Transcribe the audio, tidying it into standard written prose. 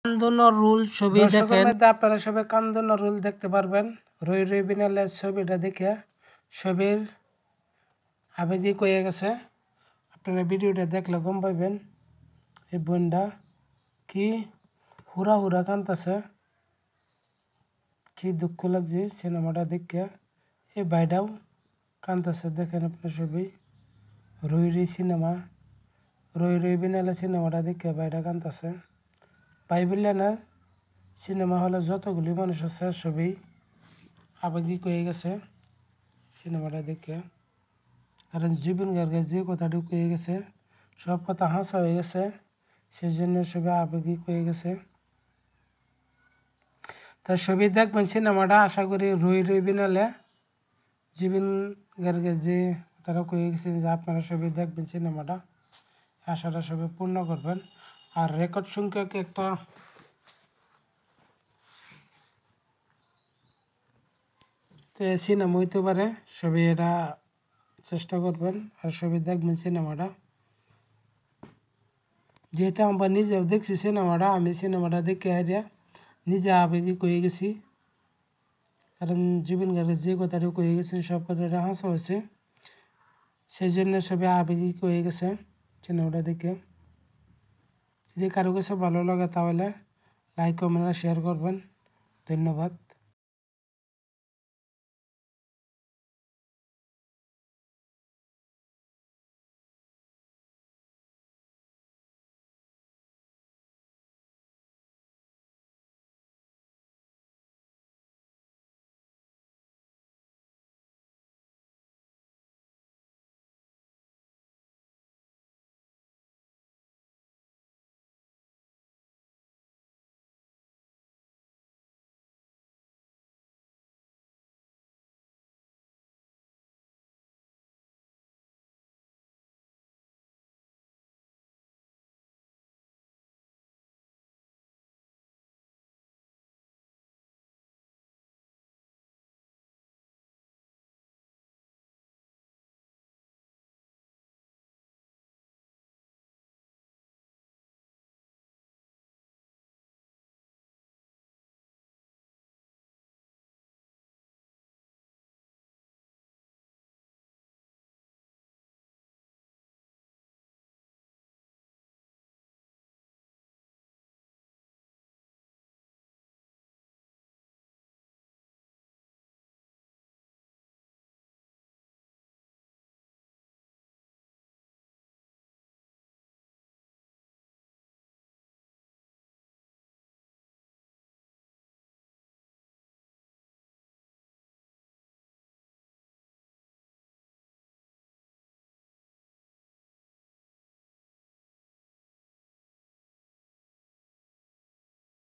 কান্দন রুল ছবি দেখেন। আপনারা সবাই কান্দন রুল দেখতে পারবেন। রই রই বিনালের ছবিটা দেখে ছবির আবেগিক হয়ে গেছে। আপনারা ভিডিওটা দেখলে গম পাইবেন এই বোনটা কি হুরা হুরা কান্দতেছে, কি দুঃখ লাগছে সিনেমাটা দেখে। এই ভাইটাও কান্দতেছে, দেখেন আপনার ছবি রই রই সিনেমা, রই রই বিনালে সিনেমাটা দেখে ভাইটা কান্দতেছে। ভাই বললে না, সিনেমা হলে যতগুলি মানুষ আছে সবই আবেগিক হয়ে গেছে সিনেমাটা দেখে। কারণ জুবিন গার্গের যে কথাটি হয়ে গেছে সব কথা হাসা হয়ে গেছে, সেই জন্য সবাই আবেগিক হয়ে গেছে। তার ছবি দেখবেন সিনেমাটা, আশা করি রই রই বিনালে জুবিন গার্গের যে কথাটা হয়ে গেছে যে আপনারা সবাই দেখবেন সিনেমাটা, আশাটা সবাই পূর্ণ করবেন। আর রেকর্ড সংখ্যক একটা সিনেমা হইতে পারে, সবাই এটা চেষ্টা করবেন আর সবাই দেখবেন সিনেমাটা। যেহেতু আমরা নিজেও দেখছি সিনেমাটা, আমি সিনেমাটা দেখে হারিয়া নিজে আবেগিক হয়ে গেছি। কারণ জুবিন গার্গের যে কথাটা কয়ে গেছে সব কথাটা হাসা হয়েছে, সেই জন্য সবাই আবেগিক হয়ে গেছে সিনেমাটা দেখে। যদি কারো কাছে ভালো লাগে তাহলে লাইক কমেন্ট শেয়ার করবেন। ধন্যবাদ।